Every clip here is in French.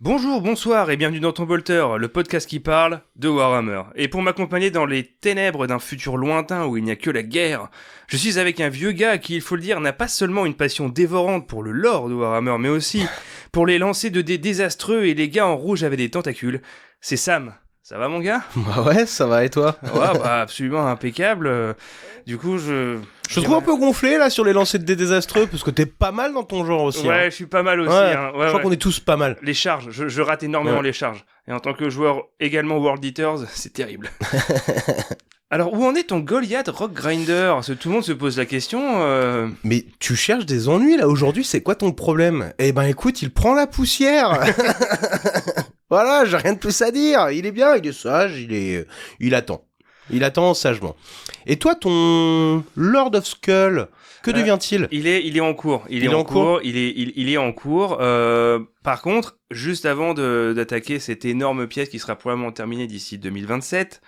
Bonjour, bonsoir et bienvenue dans Ton Bolter, le podcast qui parle de Warhammer. Et pour m'accompagner dans les ténèbres d'un futur lointain où il n'y a que la guerre, je suis avec un vieux gars qui, il faut le dire, n'a pas seulement une passion dévorante pour le lore de Warhammer, mais aussi pour les lancers de dés désastreux et les gars en rouge avec des tentacules. C'est Sam. Ça va mon gars ? Bah ouais, ça va et toi ? Ouais, bah absolument impeccable. Du coup, Je te trouve un peu gonflé là sur les lancers de dés désastreux parce que t'es pas mal dans ton genre aussi. Ouais, hein. je suis pas mal aussi. Ouais, hein. je crois qu'on est tous pas mal. Les charges, je rate énormément Ouais. les charges. Et en tant que joueur également World Eaters, c'est terrible. Alors, où en est ton Goliath Rock Grinder ? Parce que tout le monde se pose la question. Mais tu cherches des ennuis là aujourd'hui, c'est quoi ton problème ? Eh ben écoute, il prend la poussière. Voilà, j'ai rien de plus à dire. Il est bien, il est sage, il attend. Il attend sagement. Et toi, ton Lord of Skull, que devient-il ? Il est en cours. Il est en cours. Il est en cours. Par contre, juste avant d'attaquer cette énorme pièce qui sera probablement terminée d'ici 2027,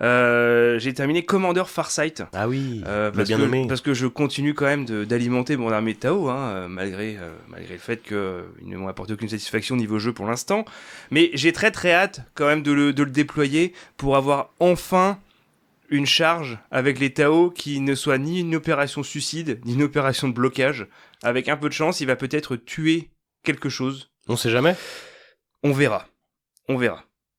j'ai terminé Commander Farsight. Ah oui, Bien nommé. Parce que je continue quand même d'alimenter mon armée Tau, malgré le fait qu'ils ne m'ont apporté aucune satisfaction niveau jeu pour l'instant. Mais j'ai très très hâte quand même de le déployer pour avoir enfin une charge avec les Tao qui ne soit ni une opération suicide, ni une opération de blocage. Avec un peu de chance, il va peut-être tuer quelque chose. On sait jamais. On verra.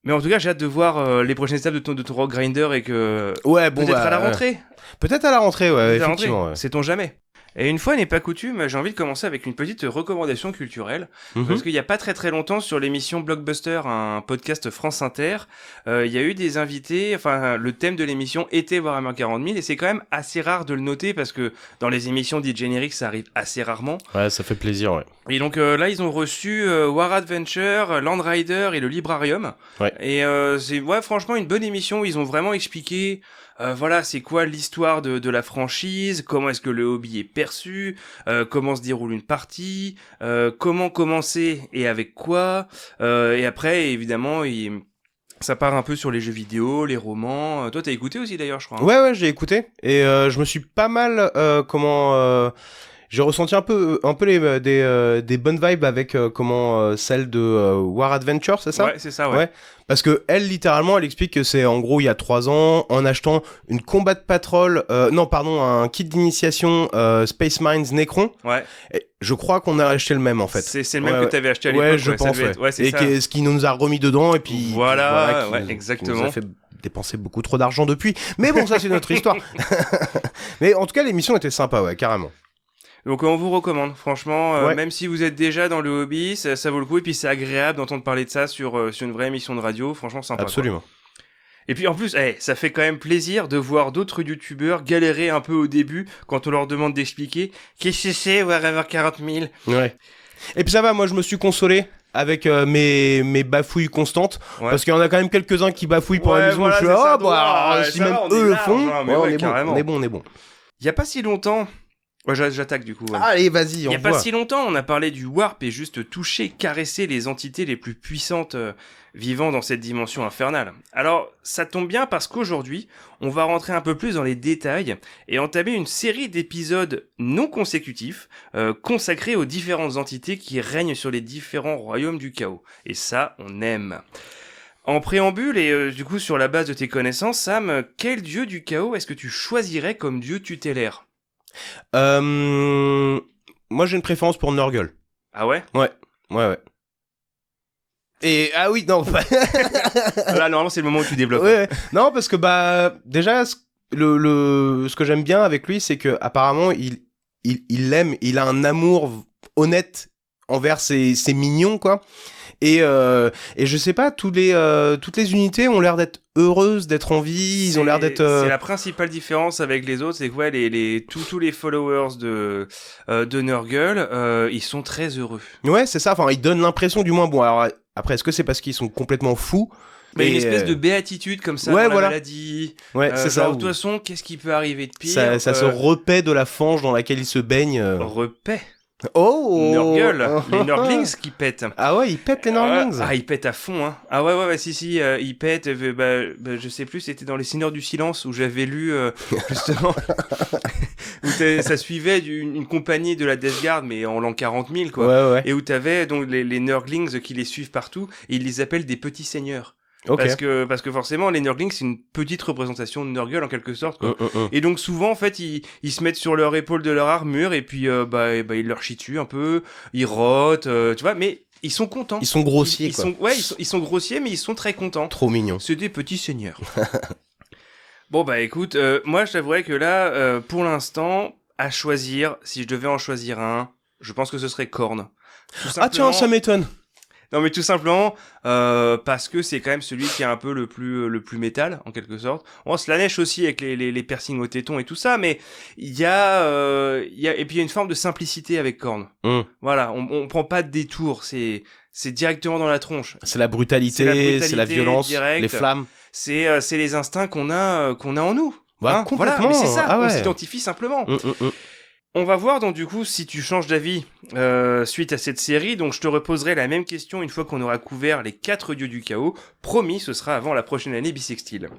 Mais en tout cas, j'ai hâte de voir les prochaines étapes de ton Rock Grinder et que... Ouais, bon peut-être à la rentrée. Peut-être à la rentrée, ouais, Peut-être à la effectivement. rentrée. Ouais. Sait-on jamais. Et une fois n'est pas coutume, j'ai envie de commencer avec une petite recommandation culturelle. Parce qu'il y a pas très très longtemps sur l'émission Blockbuster, un podcast France Inter, il y a eu des invités, enfin le thème de l'émission était Warhammer 40 000 et c'est quand même assez rare de le noter parce que dans les émissions dites génériques ça arrive assez rarement. Ouais, ça fait plaisir, ouais. Et donc là ils ont reçu War Adventure, Land Rider et le Librarium. Ouais. Et c'est franchement une bonne émission où ils ont vraiment expliqué voilà, c'est quoi l'histoire de la franchise, comment est-ce que le hobby est perçu, comment se déroule une partie, comment commencer et avec quoi, et après évidemment ça part un peu sur les jeux vidéo, les romans. Toi t'as écouté aussi d'ailleurs je crois. Hein. Ouais, j'ai écouté et je me suis pas mal j'ai ressenti un peu des bonnes vibes avec celle de War Adventure, c'est ça ? Ouais, c'est ça, ouais. Parce que elle, littéralement, elle explique que c'est en gros il y a 3 ans, en achetant une combat patrol, un kit d'initiation Space Mines Necron. Ouais. Et je crois qu'on a acheté le même en fait. C'est le même que t'avais acheté à l'époque. Ouais, je pense. Ouais, c'est et ça. ce qui nous a remis dedans et puis voilà Qui exactement. nous a fait dépenser beaucoup trop d'argent depuis. Mais bon, ça c'est notre histoire. Mais en tout cas, l'émission était sympa, ouais, carrément. Donc on vous recommande, franchement, Ouais. même si vous êtes déjà dans le hobby, ça vaut le coup, et puis c'est agréable d'entendre parler de ça sur une vraie émission de radio, franchement sympa. Absolument. Quoi. Et puis en plus, ça fait quand même plaisir de voir d'autres youtubeurs galérer un peu au début quand on leur demande d'expliquer qu'est-ce que c'est Warhammer 40 000. Ouais. Et puis ça va, moi je me suis consolé avec mes bafouilles constantes, parce qu'il y en a quand même quelques-uns qui bafouillent pour la maison, voilà, je suis si même eux le font, on est bon. Il y a pas si longtemps... Ouais, j'attaque du coup. Ouais. Allez, vas-y, Il y a pas si longtemps, on a parlé du Warp et juste toucher, caresser les entités les plus puissantes vivant dans cette dimension infernale. Alors, ça tombe bien parce qu'aujourd'hui, on va rentrer un peu plus dans les détails et entamer une série d'épisodes non consécutifs consacrés aux différentes entités qui règnent sur les différents royaumes du chaos. Et ça, on aime. En préambule et du coup sur la base de tes connaissances, Sam, quel dieu du chaos est-ce que tu choisirais comme dieu tutélaire ? Moi j'ai une préférence pour Nurgle. Ah ouais ? Ouais. Et ah oui, non. Là normalement c'est le moment où tu développes. Ouais. Non, parce que déjà ce que j'aime bien avec lui, c'est que apparemment il a un amour honnête envers ses mignons quoi. Et je sais pas, toutes les unités ont l'air d'être heureuses, d'être en vie, ils ont l'air d'être... C'est la principale différence avec les autres, c'est que tous les followers de Nurgle, ils sont très heureux. Ouais, c'est ça, enfin ils donnent l'impression du moins, bon alors après est-ce que c'est parce qu'ils sont complètement fous ? Mais une espèce de béatitude comme ça, ouais, dans la maladie. Ouais, c'est ça. De toute façon, qu'est-ce qui peut arriver de pire ? Ça se repaît de la fange dans laquelle ils se baignent. Repaît ? Oh Nurgle, les Nurglings qui pètent. Ah ouais, ils pètent les Nurglings. Ils pètent à fond, hein. Ah ouais, si, ils pètent. Je sais plus, c'était dans Les Seigneurs du Silence où j'avais lu, justement, où ça suivait une compagnie de la Death Guard, mais en l'an 40 000, quoi. Ouais. Et où t'avais donc les Nurglings qui les suivent partout, et ils les appellent des petits seigneurs. Ok. Parce que forcément, les Nurglings, c'est une petite représentation de Nurgle, en quelque sorte, quoi. Et donc, souvent, en fait, ils se mettent sur leur épaule de leur armure, et puis, ils leur chient dessus un peu, ils rotent, tu vois, mais ils sont contents. Ils sont grossiers, ils quoi. ils sont grossiers, mais ils sont très contents. Trop mignons. C'est des petits seigneurs. Bon, écoute, moi, je t'avouerais que là, pour l'instant, à choisir, si je devais en choisir un, je pense que ce serait Khorne. Ah tiens, ça m'étonne. Non, mais tout simplement parce que c'est quand même celui qui est un peu le plus métal, en quelque sorte. On se la neige aussi avec les piercings au téton et tout ça, mais il y a et puis il y a une forme de simplicité avec Khorne. Voilà, on prend pas de détour, c'est directement dans la tronche. C'est la brutalité, c'est la violence, directe. les flammes. C'est les instincts qu'on a en nous. Bah, complètement. Voilà, mais c'est ça, ah ouais. On s'identifie simplement. On va voir donc du coup si tu changes d'avis suite à cette série. Donc je te reposerai la même question une fois qu'on aura couvert les 4 dieux du chaos. Promis, ce sera avant la prochaine année bissextile.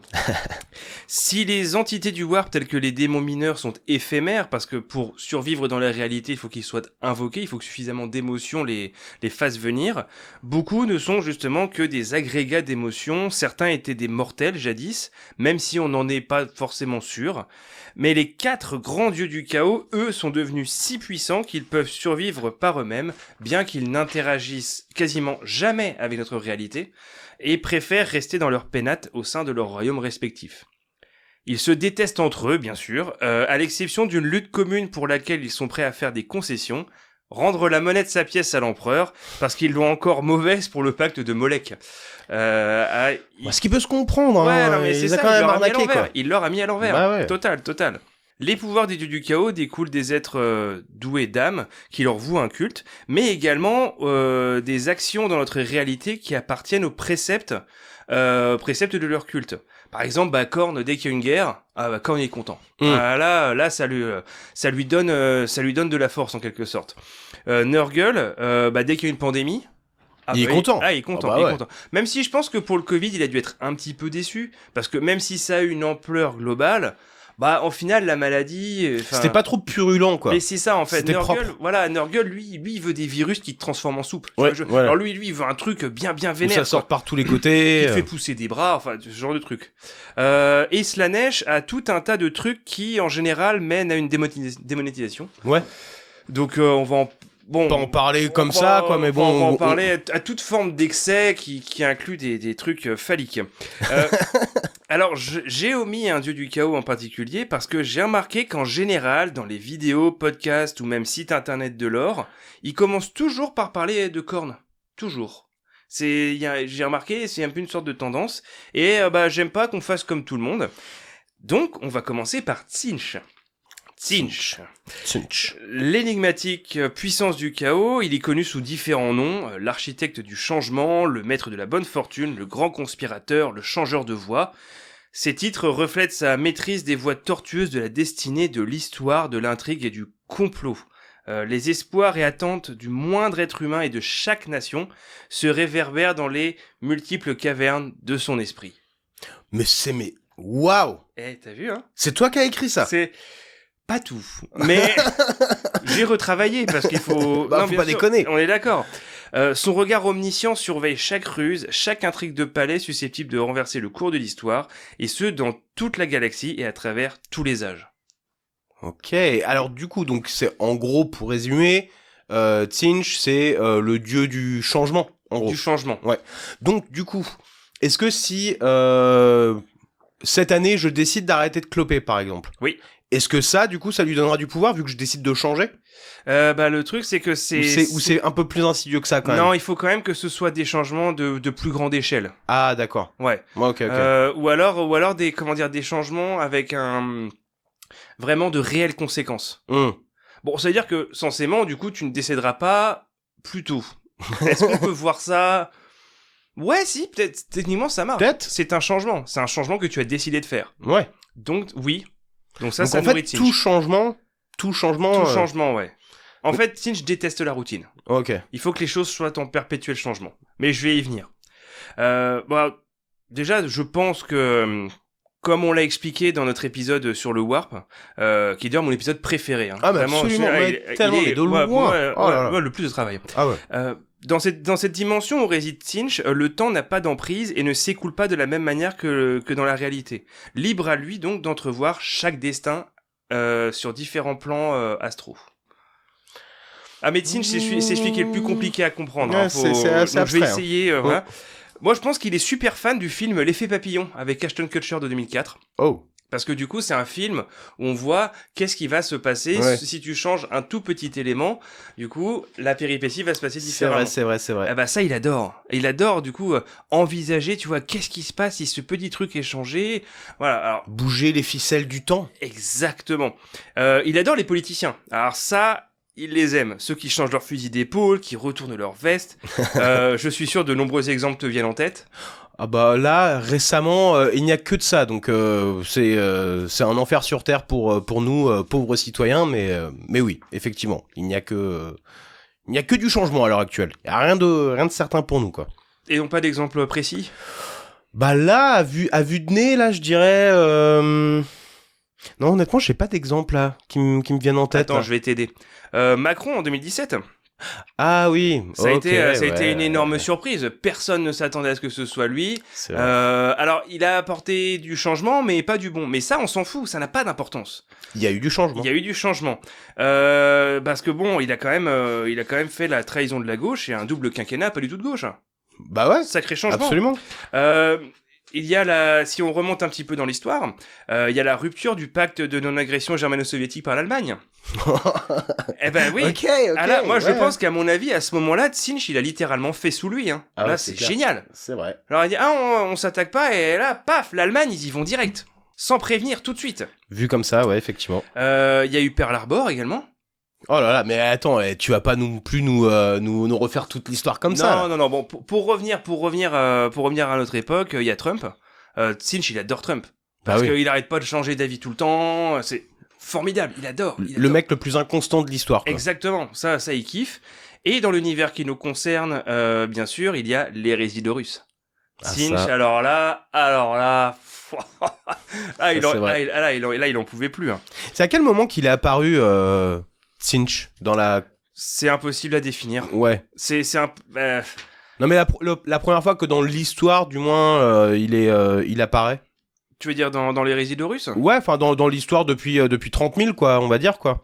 Si les entités du warp telles que les démons mineurs sont éphémères, parce que pour survivre dans la réalité, il faut qu'ils soient invoqués, il faut que suffisamment d'émotions les fassent venir, beaucoup ne sont justement que des agrégats d'émotions. Certains étaient des mortels jadis, même si on n'en est pas forcément sûr. Mais les 4 grands dieux du chaos, eux, sont devenus si puissants qu'ils peuvent survivre par eux-mêmes, bien qu'ils n'interagissent quasiment jamais avec notre réalité, et préfèrent rester dans leur pénate au sein de leurs royaumes respectifs. Ils se détestent entre eux, bien sûr, à l'exception d'une lutte commune pour laquelle ils sont prêts à faire des concessions, rendre la monnaie de sa pièce à l'empereur, parce qu'ils l'ont encore mauvaise pour le pacte de Molech. Ce qui peut se comprendre, ouais, hein. Non, mais c'est ça, quand même arnaqué, quoi. Il leur a mis à l'envers. Bah ouais. Total. Les pouvoirs des dieux du chaos découlent des êtres doués d'âme qui leur vouent un culte, mais également des actions dans notre réalité qui appartiennent aux préceptes de leur culte. Par exemple, Khorne, dès qu'il y a une guerre, Khorne est content. Là, ça lui donne de la force en quelque sorte. Nurgle, dès qu'il y a une pandémie, il est content. Il est content. Même si je pense que pour le Covid, il a dû être un petit peu déçu, parce que même si ça a une ampleur globale, au final, la maladie... C'était pas trop purulent, quoi. Mais c'est ça, en fait. C'était propre. Nurgle, lui, il veut des virus qui te transforment en soupe. Ouais, voilà. Alors lui, il veut un truc bien vénère. Où ça sort par tous les côtés. Qui te fait pousser des bras, ce genre de truc. Et Slaanesh a tout un tas de trucs qui, en général, mènent à une démonétisation. Ouais. Donc, on va pas en parler comme ça, quoi, mais bon. On va en parler à toute forme d'excès qui inclut des trucs phalliques. Alors, j'ai omis un dieu du chaos en particulier parce que j'ai remarqué qu'en général, dans les vidéos, podcasts ou même sites internet de lore, ils commencent toujours par parler de Khorne. Toujours. J'ai remarqué, c'est un peu une sorte de tendance. Et j'aime pas qu'on fasse comme tout le monde. Donc, on va commencer par Tzeentch. L'énigmatique puissance du chaos, il est connu sous différents noms, l'architecte du changement, le maître de la bonne fortune, le grand conspirateur, le changeur de voix. Ces titres reflètent sa maîtrise des voies tortueuses de la destinée, de l'histoire, de l'intrigue et du complot. Les espoirs et attentes du moindre être humain et de chaque nation se réverbèrent dans les multiples cavernes de son esprit. Mais waouh! T'as vu, hein? C'est toi qui as écrit ça? C'est... Pas tout, mais j'ai retravaillé parce qu'il faut... faut pas déconner. On est d'accord. Son regard omniscient surveille chaque ruse, chaque intrigue de palais susceptible de renverser le cours de l'histoire, et ce, dans toute la galaxie et à travers tous les âges. Ok, alors du coup, donc c'est en gros, pour résumer, Tzeentch, c'est le dieu du changement, en gros. Du changement. Ouais. Donc du coup, est-ce que si cette année, je décide d'arrêter de cloper, par exemple? Oui. Est-ce que ça, du coup, ça lui donnera du pouvoir vu que je décide de changer? Le truc, c'est que c'est un peu plus insidieux que ça, quand même. Non, il faut quand même que ce soit des changements de plus grande échelle. Ah, d'accord. Ouais. Ok. Ou alors des changements avec vraiment de réelles conséquences. Bon, ça veut dire que, censément, du coup, tu ne décéderas pas plus tôt. Est-ce qu'on peut voir ça? Ouais, si, peut-être, techniquement, ça marche. Peut-être. C'est un changement que tu as décidé de faire. Ouais. Donc, oui. Donc en fait, tout changement, ouais. En fait, Tsinch déteste la routine. Ok. Il faut que les choses soient en perpétuel changement. Mais je vais y venir. Déjà, je pense que, comme on l'a expliqué dans notre épisode sur le Warp, qui est d'ailleurs mon épisode préféré. Hein. Ah, mais absolument, tellement, mais de loin. Le plus de travail. Ah ouais. Dans cette dimension où réside Tsinch, le temps n'a pas d'emprise et ne s'écoule pas de la même manière que dans la réalité. Libre à lui donc d'entrevoir chaque destin sur différents plans astraux. Ah mais Tsinch, c'est celui qui est le plus compliqué à comprendre. Ouais, c'est assez donc je vais abstrait, essayer. Voilà. Moi, je pense qu'il est super fan du film L'Effet Papillon avec Ashton Kutcher de 2004. Oh. Parce que du coup, c'est un film où on voit qu'est-ce qui va se passer si tu changes un tout petit élément. Du coup, la péripétie va se passer différemment. C'est vrai. Ah bah ça, il adore. Il adore, du coup, envisager, tu vois, qu'est-ce qui se passe si ce petit truc est changé. Voilà. Alors, bouger les ficelles du temps. Exactement. Il adore les politiciens. Alors ça, il les aime. Ceux qui changent leur fusil d'épaule, qui retournent leur veste. Je suis sûr de nombreux exemples te viennent en tête. Ah bah là, récemment, il n'y a que de ça, donc c'est un enfer sur terre pour nous, pauvres citoyens, mais oui, effectivement, il n'y a que du changement à l'heure actuelle. Il n'y a rien de certain pour nous, quoi. Et donc pas d'exemple précis ? Bah là, à vue de nez, là, je dirais... Non, honnêtement, j'ai pas d'exemple, là, qui me viennent en tête. Attends, là. je vais t'aider. Macron, en 2017. Ah oui, ça a été une énorme surprise. Personne ne s'attendait à ce que ce soit lui. Alors, il a apporté du changement, mais pas du bon. Mais ça, on s'en fout, ça n'a pas d'importance. Il y a eu du changement. Parce que bon, il a quand même fait la trahison de la gauche et un double quinquennat pas du tout de gauche. Bah ouais. Sacré changement. Absolument. Il y a si on remonte un petit peu dans l'histoire, il y a la rupture du pacte de non-agression germano-soviétique par l'Allemagne. Eh ben oui. Ok. Alors, moi, je pense qu'à mon avis, à ce moment-là, Tsinch, il a littéralement fait sous lui. Hein. Ah là, ouais, c'est clair. génial. C'est vrai. Alors, il dit, on s'attaque pas, et là, paf, l'Allemagne, ils y vont direct. Sans prévenir, tout de suite. Vu comme ça, ouais, effectivement. Il y a eu Pearl Harbor également. Oh là là, mais attends, tu vas pas nous refaire toute l'histoire comme ça. Non. Bon, pour revenir à notre époque, il y a Trump. Tsinch, il adore Trump. Parce qu'il arrête pas de changer d'avis tout le temps. C'est formidable. Il adore. Le mec le plus inconstant de l'histoire, quoi. Exactement. Ça, il kiffe. Et dans l'univers qui nous concerne, bien sûr, il y a l'hérésie de Russe. Tsinch, alors là. Il en pouvait plus. Hein. C'est à quel moment qu'il est apparu, Tsinch, dans la... C'est impossible à définir. Ouais. C'est un... Non mais la première fois que dans l'histoire, du moins, il apparaît. Tu veux dire dans l'hérésie de Russe ? Ouais, enfin dans l'histoire depuis 30 000, quoi, on va dire, quoi.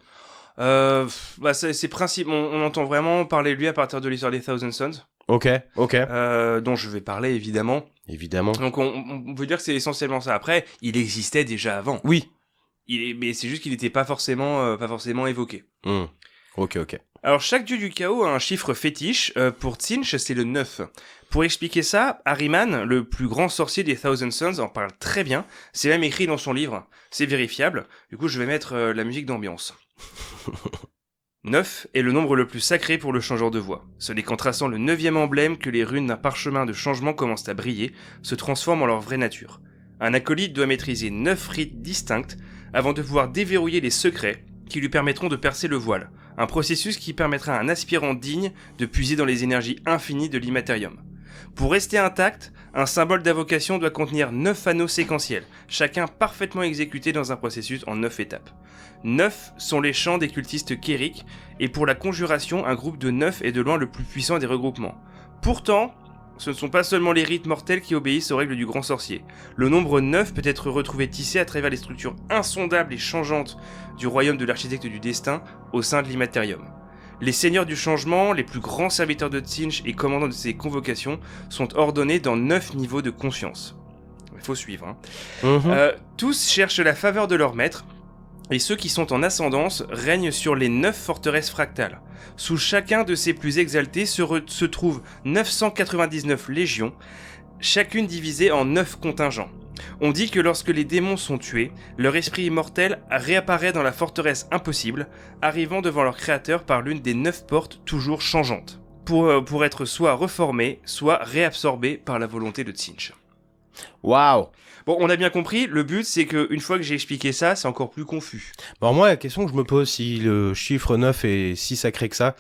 C'est principe. On entend vraiment parler de lui à partir de l'histoire des Thousand Sons. Ok. Dont je vais parler, évidemment. Donc on peut dire que c'est essentiellement ça. Après, il existait déjà avant. Oui. Mais c'est juste qu'il n'était pas forcément évoqué. Ok. Alors, chaque dieu du chaos a un chiffre fétiche. Pour Tsinch, c'est le 9. Pour expliquer ça, Ahriman, le plus grand sorcier des Thousand Sons, en parle très bien. C'est même écrit dans son livre. C'est vérifiable. Du coup, je vais mettre la musique d'ambiance. 9 est le nombre le plus sacré pour le changeur de voix. Ce n'est qu'en traçant le 9e emblème que les runes d'un parchemin de changement commencent à briller, se transforment en leur vraie nature. Un acolyte doit maîtriser 9 rites distincts avant de pouvoir déverrouiller les secrets qui lui permettront de percer le voile. Un processus qui permettra à un aspirant digne de puiser dans les énergies infinies de l'immatérium. Pour rester intact, un symbole d'invocation doit contenir 9 anneaux séquentiels, chacun parfaitement exécuté dans un processus en 9 étapes. 9 sont les chants des cultistes Kéric, et pour la conjuration, un groupe de 9 est de loin le plus puissant des regroupements. Pourtant, ce ne sont pas seulement les rites mortels qui obéissent aux règles du grand sorcier. Le nombre 9 peut être retrouvé tissé à travers les structures insondables et changeantes du royaume de l'architecte du destin au sein de l'immatérium. Les seigneurs du changement, les plus grands serviteurs de Tsinch et commandants de ses convocations sont ordonnés dans 9 niveaux de conscience. Il faut suivre. Tous cherchent la faveur de leur maître, et ceux qui sont en ascendance règnent sur les 9 forteresses fractales. Sous chacun de ces plus exaltés se trouvent 999 légions, chacune divisée en 9 contingents. On dit que lorsque les démons sont tués, leur esprit immortel réapparaît dans la forteresse impossible, arrivant devant leur créateur par l'une des 9 portes toujours changeantes, pour être soit reformé, soit réabsorbé par la volonté de Tsinch. Waouh. Bon, on a bien compris, le but c'est que une fois que j'ai expliqué ça, c'est encore plus confus. Bon, moi, la question que je me pose, si le chiffre 9 est si sacré que ça,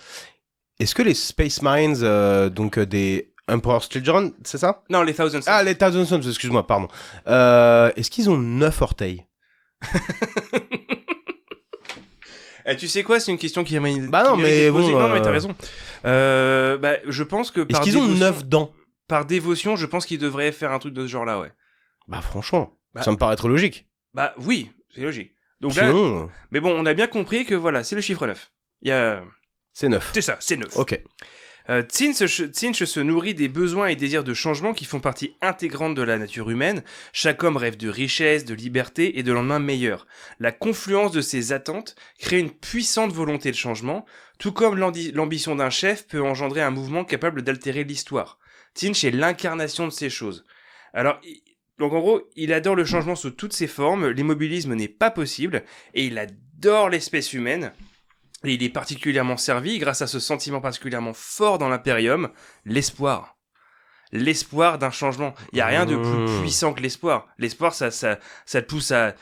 est-ce que les Space Marines, donc des Emperor's Children, c'est ça? Non, les Thousand Suns. Ah, les Thousand Suns, excuse-moi, pardon. Est-ce qu'ils ont 9 orteils? Tu sais quoi, c'est une question qui m'a Bah non, mais bon, Non, mais t'as raison. Je pense que est-ce qu'ils ont 9 dents? Par dévotion, je pense qu'ils devraient faire un truc de ce genre-là, ouais. Bah franchement, ça me paraît trop logique. Bah oui, c'est logique. Donc sinon, là, mais bon, on a bien compris que voilà, c'est le chiffre 9. C'est 9. C'est ça, c'est 9. Ok. Tzeentch se nourrit des besoins et désirs de changement qui font partie intégrante de la nature humaine. Chaque homme rêve de richesse, de liberté et de lendemain meilleur. La confluence de ces attentes crée une puissante volonté de changement, tout comme l'ambition d'un chef peut engendrer un mouvement capable d'altérer l'histoire. Tzeentch est l'incarnation de ces choses. Alors, donc en gros, il adore le changement sous toutes ses formes, l'immobilisme n'est pas possible, et il adore l'espèce humaine. Et il est particulièrement servi grâce à ce sentiment particulièrement fort dans l'Imperium, l'espoir. L'espoir d'un changement. Il n'y a rien de plus puissant que l'espoir. L'espoir, ça te pousse à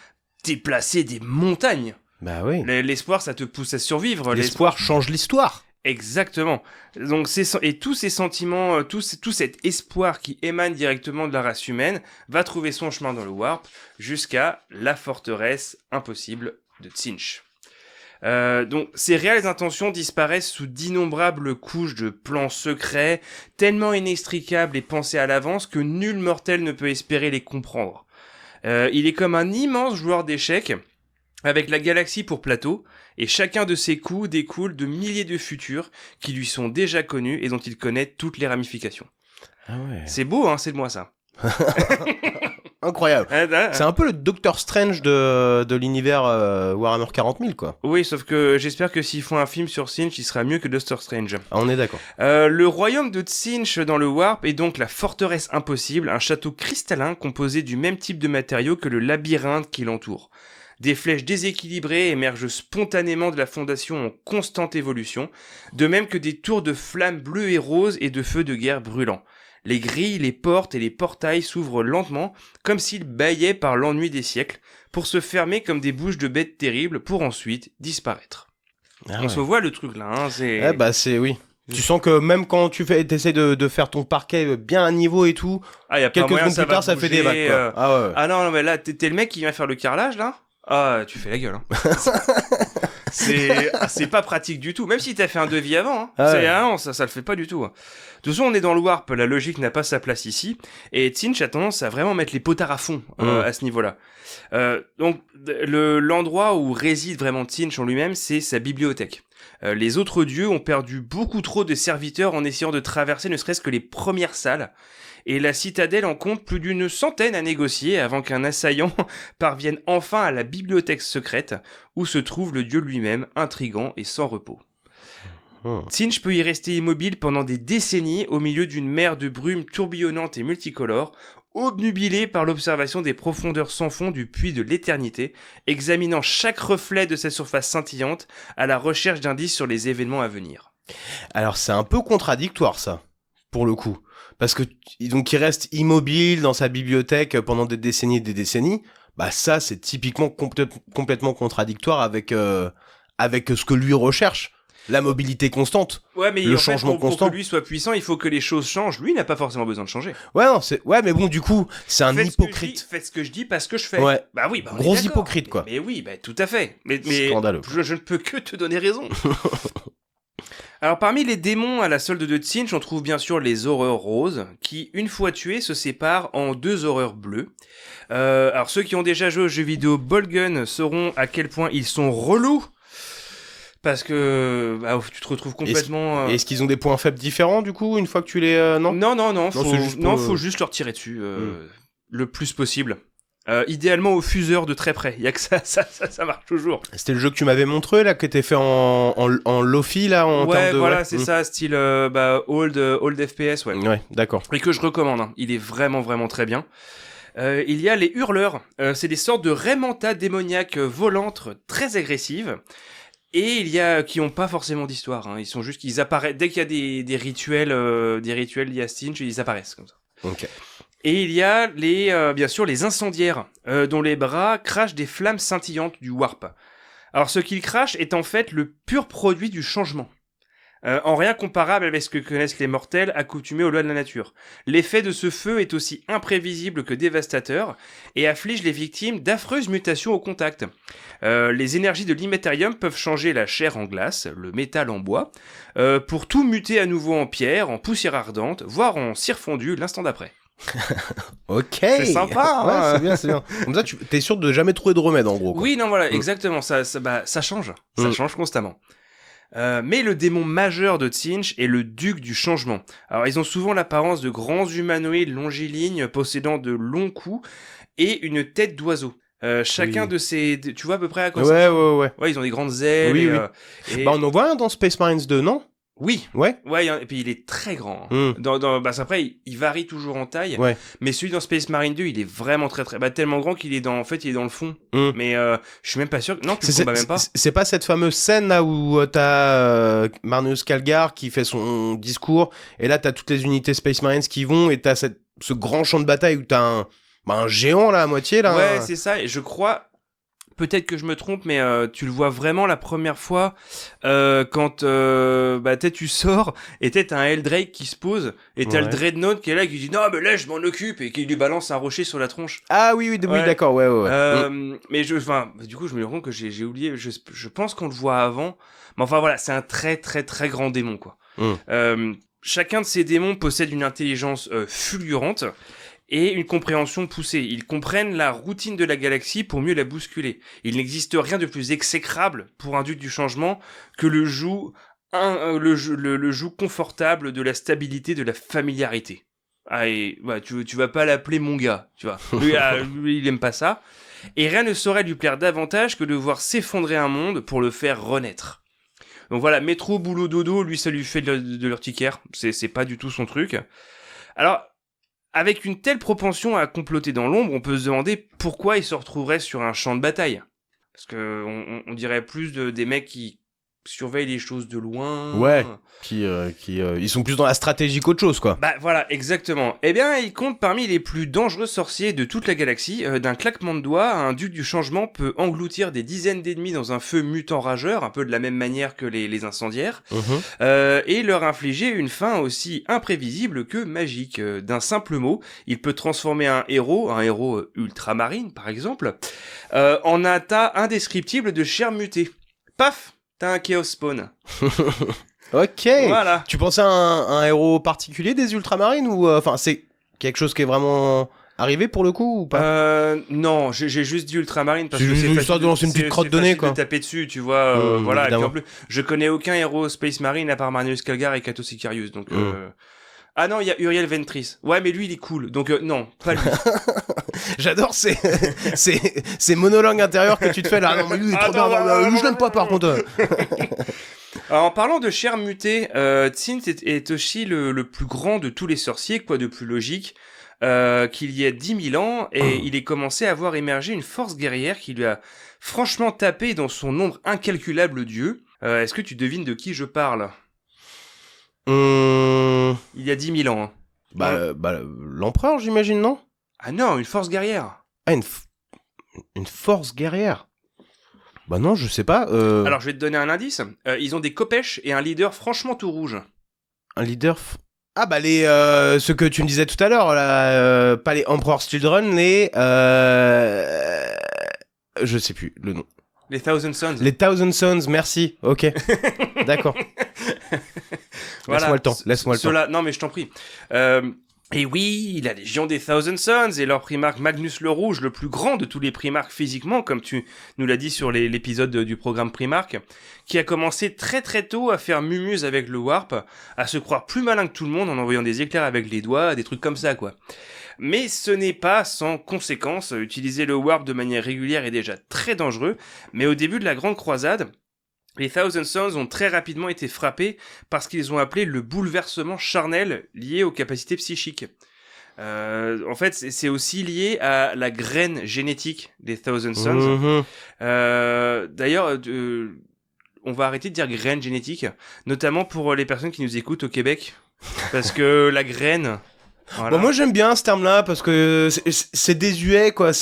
déplacer des montagnes. Bah oui. L'espoir, ça te pousse à survivre. L'espoir change l'histoire. Exactement. Donc et tous ces sentiments, tout cet espoir qui émane directement de la race humaine va trouver son chemin dans le Warp jusqu'à la forteresse impossible de Tzeentch. Donc ces réelles intentions disparaissent sous d'innombrables couches de plans secrets, tellement inextricables et pensés à l'avance que nul mortel ne peut espérer les comprendre. Il est comme un immense joueur d'échecs, avec la galaxie pour plateau, et chacun de ses coups découle de milliers de futurs qui lui sont déjà connus et dont il connaît toutes les ramifications. Ah ouais. C'est beau, hein, c'est de moi ça. Incroyable. C'est un peu le Doctor Strange de l'univers Warhammer 40 000, quoi. Oui, sauf que j'espère que s'ils font un film sur Tzeentch, il sera mieux que Doctor Strange. Ah, on est d'accord. Le royaume de Tzeentch dans le Warp est donc la forteresse impossible, un château cristallin composé du même type de matériaux que le labyrinthe qui l'entoure. Des flèches déséquilibrées émergent spontanément de la fondation en constante évolution, de même que des tours de flammes bleues et roses et de feux de guerre brûlants. Les grilles, les portes et les portails s'ouvrent lentement, comme s'ils bâillaient par l'ennui des siècles, pour se fermer comme des bouches de bêtes terribles, pour ensuite disparaître. On se voit le truc là, hein, c'est... Eh bah oui. Tu sens que même quand tu essaies de faire ton parquet bien à niveau et tout, quelques secondes plus tard, ça fait des vagues, quoi. Ah non, mais là, t'es le mec qui vient faire le carrelage, là. Ah, tu fais la gueule, hein. C'est pas pratique du tout. Même si t'as fait un devis avant, hein. Non, ça le fait pas du tout. De toute façon, on est dans le Warp, la logique n'a pas sa place ici. Et Tzeentch a tendance à vraiment mettre les potards à fond, à ce niveau-là. Donc, l'endroit où réside vraiment Tzeentch en lui-même, c'est sa bibliothèque. Les autres dieux ont perdu beaucoup trop de serviteurs en essayant de traverser ne serait-ce que les premières salles. Et la citadelle en compte plus d'une centaine à négocier avant qu'un assaillant parvienne enfin à la bibliothèque secrète où se trouve le dieu lui-même, intrigant et sans repos. Tzeentch peut y rester immobile pendant des décennies au milieu d'une mer de brume tourbillonnante et multicolore, obnubilé par l'observation des profondeurs sans fond du puits de l'éternité, examinant chaque reflet de sa surface scintillante à la recherche d'indices sur les événements à venir. Alors c'est un peu contradictoire ça, pour le coup. Parce que donc il reste immobile dans sa bibliothèque pendant des décennies et des décennies, bah ça c'est typiquement complètement contradictoire avec ce que lui recherche. La mobilité constante, ouais, mais le changement constant. Pour que lui soit puissant, il faut que les choses changent. Lui, il n'a pas forcément besoin de changer. Ouais, mais bon, du coup, c'est un hypocrite. Faites ce que je dis parce que je fais. Ouais. Bah oui, gros hypocrite, quoi. Mais oui, bah tout à fait. Mais scandaleux. Je ne peux que te donner raison. Alors, parmi les démons à la solde de Tzeentch, on trouve bien sûr les horreurs roses, qui, une fois tués, se séparent en 2 horreurs bleues. Alors, ceux qui ont déjà joué aux jeux vidéo Bolgun sauront à quel point ils sont relous. Parce que tu te retrouves complètement... Est-ce qu'ils ont des points faibles différents, du coup, une fois que tu les... Non, faut juste leur tirer dessus le plus possible. Idéalement au fuseur de très près. Il y a que ça marche toujours. C'était le jeu que tu m'avais montré, là, qui était fait en Lofi, là, en termes de... Voilà, c'est ça, style old FPS, ouais. Ouais, d'accord. Et que je recommande, hein. Il est vraiment, vraiment très bien. Il y a les hurleurs. C'est des sortes de raimentas démoniaques volantes très agressives. Et il y a qui ont pas forcément d'histoire, hein. Ils sont juste qu'ils apparaissent dès qu'il y a des rituels liés à Tzeentch, ils apparaissent comme ça. Ok. Et il y a bien sûr les incendiaires, dont les bras crachent des flammes scintillantes du warp. Alors ce qu'ils crachent est en fait le pur produit du changement. En rien comparable avec ce que connaissent les mortels accoutumés aux lois de la nature. L'effet de ce feu est aussi imprévisible que dévastateur et afflige les victimes d'affreuses mutations au contact. Les énergies de l'immatérium peuvent changer la chair en glace, le métal en bois, pour tout muter à nouveau en pierre, en poussière ardente, voire en cire fondue l'instant d'après. Ok. C'est sympa, Ouais, hein. c'est bien, c'est bien. Comme ça, tu t'es sûr de jamais trouver de remède, en gros. Quoi. Oui, non, voilà, exactement, ça change, ça change constamment. Mais le démon majeur de Tzeentch est le duc du changement. Alors ils ont souvent l'apparence de grands humanoïdes longilignes possédant de longs coups et une tête d'oiseau. Chacun de ces... Tu vois à peu près à quoi ça ressemble ? Ouais. Ouais, ils ont des grandes ailes. Oui, et, oui. et- Bah, on en voit un dans Space Marines 2, non? Oui. Ouais. Ouais, et puis il est très grand. Hein. Après, il varie toujours en taille. Ouais. Mais celui dans Space Marine 2, il est vraiment très très... tellement grand qu'il est dans... En fait, il est dans le fond. Mais je suis même pas sûr... Non, tu le combats même pas. C'est pas cette fameuse scène là où t'as Marneus Calgar qui fait son discours, et là t'as toutes les unités Space Marines qui vont, et t'as ce grand champ de bataille où t'as un géant là à moitié là. Ouais, c'est ça. Et je crois... Peut-être que je me trompe, mais tu le vois vraiment la première fois quand tu sors et t'as un Eldrake qui se pose et t'as le Dreadnought qui est là qui dit non mais là je m'en occupe et qui lui balance un rocher sur la tronche. Ah oui d'accord ouais. Mais du coup je me rends compte que j'ai oublié. Je pense qu'on le voit avant, mais enfin voilà, c'est un très très très grand démon quoi. Chacun de ces démons possède une intelligence fulgurante et une compréhension poussée. Ils comprennent la routine de la galaxie pour mieux la bousculer. Il n'existe rien de plus exécrable pour un duc du changement que le joug confortable de la stabilité, de la familiarité. Ah, et, tu vas pas l'appeler mon gars, tu vois. Lui, il aime pas ça. Et rien ne saurait lui plaire davantage que de voir s'effondrer un monde pour le faire renaître. Donc voilà, métro, boulot, dodo, lui ça lui fait de l'urticaire. C'est pas du tout son truc. Alors, avec une telle propension à comploter dans l'ombre, on peut se demander pourquoi il se retrouverait sur un champ de bataille. Parce que on dirait plus des mecs qui surveillent les choses de loin. Ouais. Ils sont plus dans la stratégie qu'autre chose, quoi. Bah voilà, exactement. Eh bien, il compte parmi les plus dangereux sorciers de toute la galaxie. D'un claquement de doigts, un duc du changement peut engloutir des dizaines d'ennemis dans un feu mutant rageur, un peu de la même manière que les incendiaires, et leur infliger une fin aussi imprévisible que magique. D'un simple mot, il peut transformer un héros ultramarine par exemple, en un tas indescriptible de chair mutée. Paf, t'as un Chaos Spawn. Ok. Voilà. Tu pensais à un héros particulier des Ultramarines ou c'est quelque chose qui est vraiment arrivé pour le coup ou pas? Non, j'ai juste dit Ultramarine parce c'est que c'est juste histoire de lancer une petite crotte de nez quoi. De taper dessus, tu vois. Voilà. Et puis en plus, je connais aucun héros Space Marine à part Marneus Calgar et Cato Sicarius, donc. Ah non, il y a Uriel Ventris. Ouais, mais lui, il est cool. Donc, non, pas lui. J'adore ces monologues intérieurs que tu te fais là. Non, mais lui, il est trop bien. Lui, je l'aime pas, par contre. Alors, en parlant de chair mutée, Tzeentch est aussi le plus grand de tous les sorciers, quoi de plus logique qu'il y ait 10 000 ans, et il est commencé à voir émerger une force guerrière qui lui a franchement tapé dans son nombre incalculable d'yeux. Est-ce que tu devines de qui je parle ? Il y a 10 000 ans. Hein. L'empereur, j'imagine, non ? Ah non, une force guerrière. Ah, une force guerrière. Bah non, je sais pas. Alors, je vais te donner un indice. Ils ont des copèches et un leader franchement tout rouge. Un leader... Ah bah ce que tu me disais tout à l'heure, là, pas les Emperor's Children, je sais plus le nom. Les Thousand Sons. Les Thousand Sons, merci. Ok. D'accord. Voilà. Laisse-moi le temps. Non, mais je t'en prie. Et oui, la Légion des Thousand Sons et leur primarque Magnus le Rouge, le plus grand de tous les primarques physiquement, comme tu nous l'as dit sur l'épisode du programme Primarque, qui a commencé très très tôt à faire mumuse avec le Warp, à se croire plus malin que tout le monde en envoyant des éclairs avec les doigts, des trucs comme ça, quoi. Mais ce n'est pas sans conséquence. Utiliser le Warp de manière régulière est déjà très dangereux, mais au début de la Grande Croisade, les Thousand Sons ont très rapidement été frappés par ce qu'ils ont appelé le bouleversement charnel lié aux capacités psychiques. En fait, c'est aussi lié à la graine génétique des Thousand Sons. D'ailleurs, on va arrêter de dire graine génétique, notamment pour les personnes qui nous écoutent au Québec, parce que la graine... Voilà. Bon, moi j'aime bien ce terme-là parce que c'est désuet, quoi.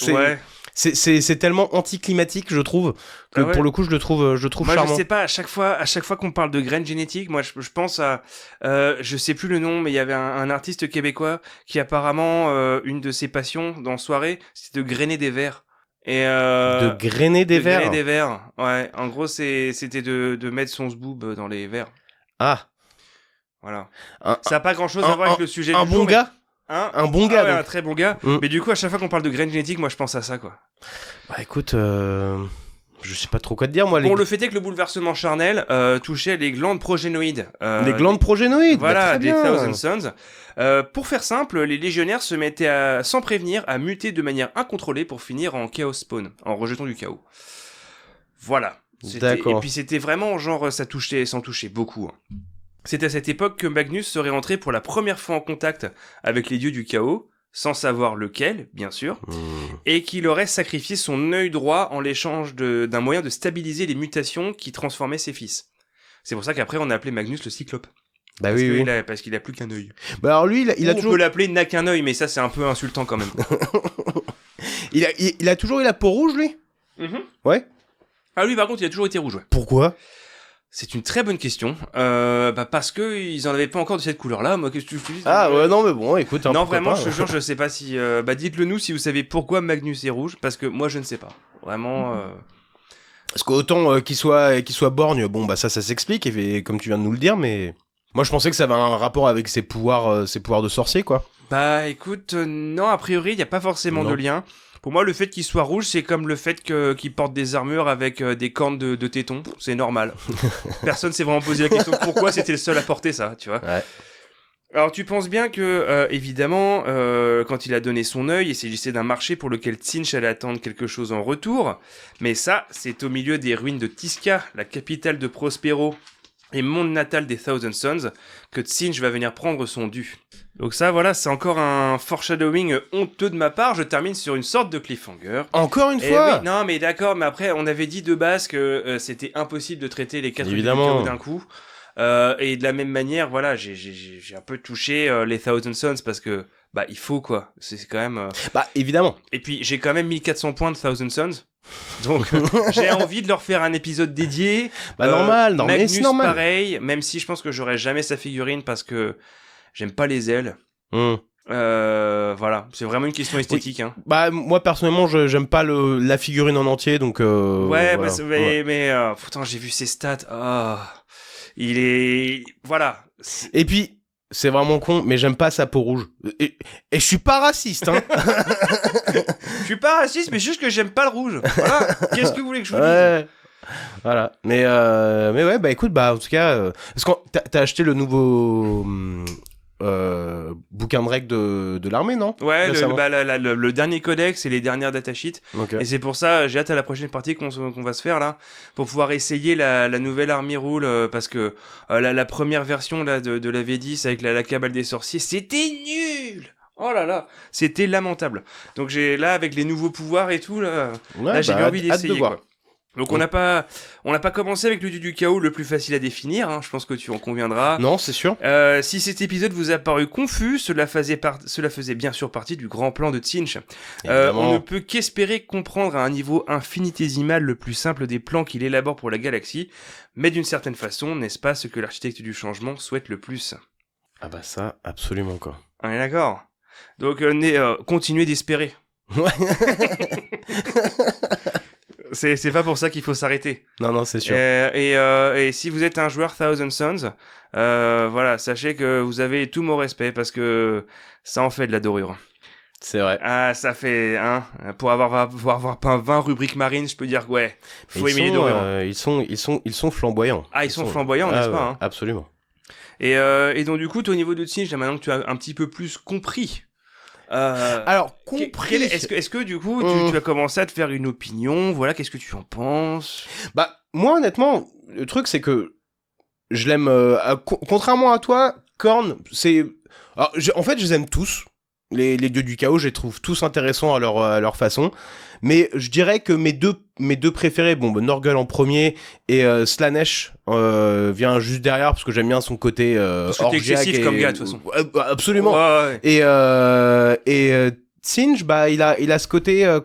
Ouais. C'est tellement anticlimatique, je trouve, que Ah ouais. pour le coup, je le trouve Moi, charmant. je sais pas, à chaque fois qu'on parle de graines génétiques, moi, je pense à, je sais plus le nom, mais il y avait un artiste québécois qui apparemment, une de ses passions dans soirée, c'était de grainer des vers. Et De grainer des de grainer vers. des vers. Ouais, en gros, c'était de mettre son zboob dans les vers. Ah, Voilà. un, Ça a pas grand chose à voir avec le sujet un du bon jour, mais- gars. Hein Un bon Ah gars, ouais, donc. un très bon gars. Mm. Mais du coup, à chaque fois qu'on parle de graines génétiques, moi, je pense à ça, quoi. Bah écoute, je sais pas trop quoi te dire, moi. Bon, le fait est que le bouleversement charnel touchait les glandes progénoïdes. Les glandes progénoïdes. Voilà, bah, très des bien. Thousand Sons. Pour faire simple, les légionnaires se mettaient sans prévenir à muter de manière incontrôlée pour finir en Chaos Spawn, en rejetant du chaos. Voilà. D'accord. Et puis c'était vraiment genre ça touchait, sans toucher beaucoup. Hein. C'est à cette époque que Magnus serait entré pour la première fois en contact avec les dieux du chaos, sans savoir lequel, bien sûr, et qu'il aurait sacrifié son œil droit en l'échange d'un moyen de stabiliser les mutations qui transformaient ses fils. C'est pour ça qu'après on a appelé Magnus le Cyclope. Bah Parce oui, oui. parce qu'il a plus qu'un œil. Bah alors lui, il a On toujours, peut l'appeler n'a qu'un œil, mais ça c'est un peu insultant quand même. il a toujours eu la peau rouge, lui. Ouais. Ah lui par contre il a toujours été rouge. Ouais. Pourquoi? C'est une très bonne question. Parce que ils en avaient pas encore de cette couleur-là. Moi qu'est-ce que tu dis Ah ouais, non mais bon, écoute. Hein, non pourquoi vraiment, pas, je te jure, je sais pas si. Dites-le nous si vous savez pourquoi Magnus est rouge, parce que moi je ne sais pas. Vraiment. Parce qu'autant qu'il soit borgne, bon bah ça s'explique, et comme tu viens de nous le dire, mais moi je pensais que ça avait un rapport avec ses pouvoirs de sorcier, quoi. Bah écoute, non, a priori il y a pas forcément Non. de lien. Pour moi, le fait qu'il soit rouge, c'est comme le fait qu'il porte des armures avec des cornes de tétons. C'est normal. Personne s'est vraiment posé la question pourquoi c'était le seul à porter ça, tu vois. Ouais. Alors tu penses bien que, évidemment, quand il a donné son œil, il s'agissait d'un marché pour lequel Tzeentch allait attendre quelque chose en retour. Mais ça, c'est au milieu des ruines de Tisca, la capitale de Prospero et monde natal des Thousand Sons, que Tzeentch va venir prendre son dû. Donc ça, voilà, c'est encore un foreshadowing honteux de ma part. Je termine sur une sorte de cliffhanger. Encore une Eh fois. oui, non, mais d'accord, mais après, on avait dit de base que c'était impossible de traiter les 4 Évidemment. chaos d'un coup. Et de la même manière, voilà, j'ai un peu touché les Thousand Sons parce que, bah, il faut, quoi. C'est quand même... Bah évidemment. Et puis, j'ai quand même 1400 points de Thousand Sons. Donc, j'ai envie de leur faire un épisode dédié. Bah normal, non mais Magnus, c'est normal. pareil, même si je pense que j'aurai jamais sa figurine parce que j'aime pas les ailes. Voilà, c'est vraiment une question esthétique. Hein. Bah moi personnellement, j'aime pas la figurine en entier, donc. Ouais, voilà. bah, mais pourtant j'ai vu ses stats. Ah, il est, voilà. Et puis c'est vraiment con, mais j'aime pas sa peau rouge. Et je suis pas raciste, hein. Je suis pas raciste, mais juste que j'aime pas le rouge. Voilà. Qu'est-ce que vous voulez que je vous dise? Ouais. Voilà. Mais ouais, bah écoute, bah en tout cas, parce que t'as acheté le nouveau bouquin de règles de l'armée, non? Ouais, Récemment. le dernier codex et les dernières datasheets. Ok. Et c'est pour ça, j'ai hâte à la prochaine partie qu'on va se faire là, pour pouvoir essayer la nouvelle Army Rule, parce que la première version là de la V10 avec la cabale des sorciers, c'était nul. Oh là là, c'était lamentable. Donc j'ai là avec les nouveaux pouvoirs et tout là, Ouais, là j'ai bah, bien envie hâte de d'essayer voir. quoi. Donc on n'a pas commencé avec le dieu du chaos le plus facile à définir, hein, je pense que tu en conviendras. Non, c'est sûr. Si cet épisode vous a paru confus, cela faisait bien sûr partie du grand plan de Tzeentch. Évidemment. On ne peut qu'espérer comprendre à un niveau infinitésimal le plus simple des plans qu'il élabore pour la galaxie, mais d'une certaine façon, n'est-ce pas ce que l'architecte du changement souhaite le plus? Ah bah ça, absolument quoi. On est d'accord. Donc continuez d'espérer. Ouais. C'est pas pour ça qu'il faut s'arrêter. Non, c'est sûr. Et si vous êtes un joueur Thousand Sons, voilà, sachez que vous avez tout mon respect parce que ça en fait de la dorure. C'est vrai. Ah, ça fait, hein, pour avoir 20 rubriques marines, je peux dire que ouais, faut aimer les dorures. Ils sont flamboyants. Ah, ils sont flamboyants, n'est-ce pas, hein. Absolument. Et donc du coup, toi, au niveau de Tzeentch, maintenant que tu as un petit peu plus compris. Alors, compris. Est-ce que du coup, tu as commencé à te faire une opinion, voilà, qu'est-ce que tu en penses? Bah, moi, honnêtement, le truc, c'est que je l'aime... contrairement à toi, Korn, c'est... Alors, en fait, je les aime tous. Les dieux du chaos, je les trouve tous intéressants à leur façon. Mais je dirais que mes deux préférés, Norgal en premier et Slaanesh vient juste derrière parce que j'aime bien son côté excessif orgiaque comme gars de toute façon. Absolument. Ouais. Et Tsinch, il a ce côté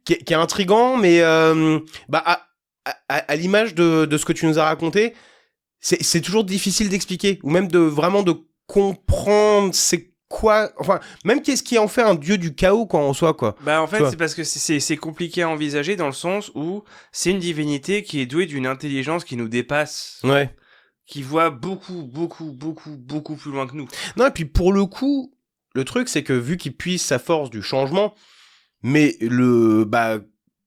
qui est intriguant, mais à l'image de ce que tu nous as raconté, c'est toujours difficile d'expliquer ou même de comprendre c'est quoi, enfin même qu'est-ce qui en fait un dieu du chaos en soi quoi. Bah en fait c'est parce que c'est compliqué à envisager dans le sens où c'est une divinité qui est douée d'une intelligence qui nous dépasse. Ouais. Qui voit beaucoup plus loin que nous. Non, et puis pour le coup, le truc c'est que vu qu'il puise sa force du changement, mais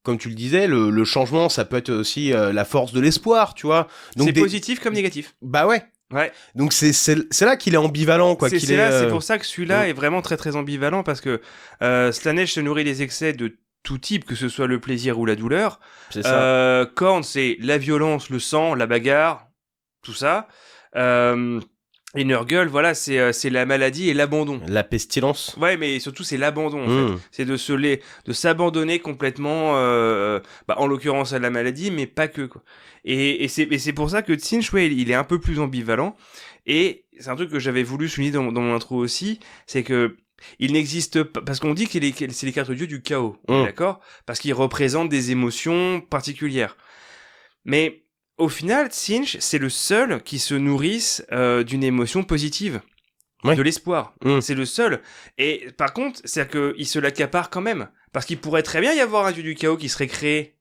comme tu le disais, le changement ça peut être aussi la force de l'espoir, tu vois. Donc c'est positif comme négatif. Bah ouais. Ouais. Donc c'est là qu'il est ambivalent quoi. C'est pour ça que celui-là est vraiment très très ambivalent parce que Slaanesh se nourrit des excès de tout type, que ce soit le plaisir ou la douleur. C'est ça. Khorne c'est la violence, le sang, la bagarre, tout ça. Et Nurgle, voilà, c'est la maladie et l'abandon. La pestilence. Ouais, mais surtout c'est l'abandon en fait. C'est de s'abandonner complètement, en l'occurrence à la maladie, mais pas que quoi. Et c'est pour ça que Tsinch, il est un peu plus ambivalent. Et c'est un truc que j'avais voulu souligner dans mon intro aussi, c'est que il n'existe pas, parce qu'on dit que c'est les 4 dieux du chaos, d'accord ? Parce qu'ils représentent des émotions particulières. Mais au final, Tsinch, c'est le seul qui se nourrisse d'une émotion positive. Ouais. De l'espoir. C'est le seul. Et par contre, c'est-à-dire qu'il se l'accapare quand même. Parce qu'il pourrait très bien y avoir un dieu du chaos qui serait créé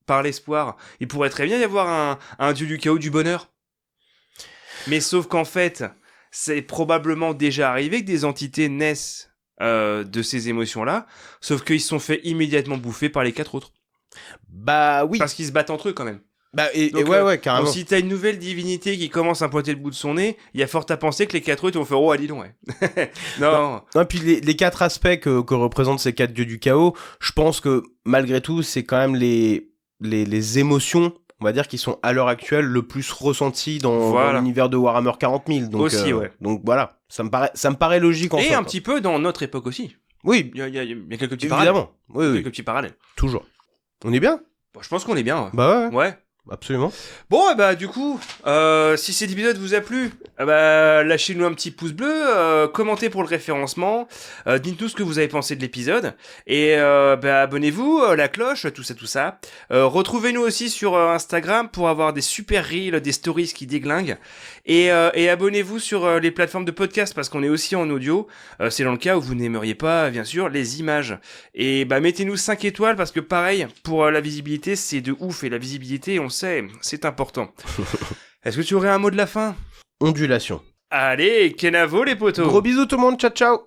par l'espoir. Il pourrait très bien y avoir un dieu du chaos du bonheur. Mais sauf qu'en fait, c'est probablement déjà arrivé que des entités naissent de ces émotions-là, sauf qu'ils se sont fait immédiatement bouffer par les 4 autres. Bah oui. Parce qu'ils se battent entre eux quand même. Bah ouais, carrément. Donc si t'as une nouvelle divinité qui commence à pointer le bout de son nez, il y a fort à penser que les 4 autres vont faire « Oh, dis donc, ouais. » Non. Non, puis les 4 aspects que représentent ces 4 dieux du chaos, je pense que malgré tout, c'est quand même les émotions, on va dire, qui sont à l'heure actuelle le plus ressenties dans l'univers de Warhammer 40 000. Donc, aussi, ouais. Donc voilà, ça me paraît logique en fait. Et un petit peu dans notre époque aussi. Oui. Il y a quelques petits parallèles. Oui. Quelques petits parallèles. Toujours. On est bien ? Bon, je pense qu'on est bien. Bah ouais. Absolument. Bon, du coup, si cet épisode vous a plu, lâchez-nous un petit pouce bleu, commentez pour le référencement, dites-nous ce que vous avez pensé de l'épisode, et abonnez-vous, la cloche, tout ça. Retrouvez-nous aussi sur Instagram pour avoir des super reels, des stories qui déglinguent, et abonnez-vous sur les plateformes de podcast parce qu'on est aussi en audio. C'est dans le cas où vous n'aimeriez pas, bien sûr, les images. Et mettez-nous 5 étoiles parce que pareil, pour la visibilité, c'est de ouf, et la visibilité, on c'est important. Est-ce que tu aurais un mot de la fin ? Ondulation. Allez, Kenavo les potos. Gros bisous tout le monde, ciao ciao.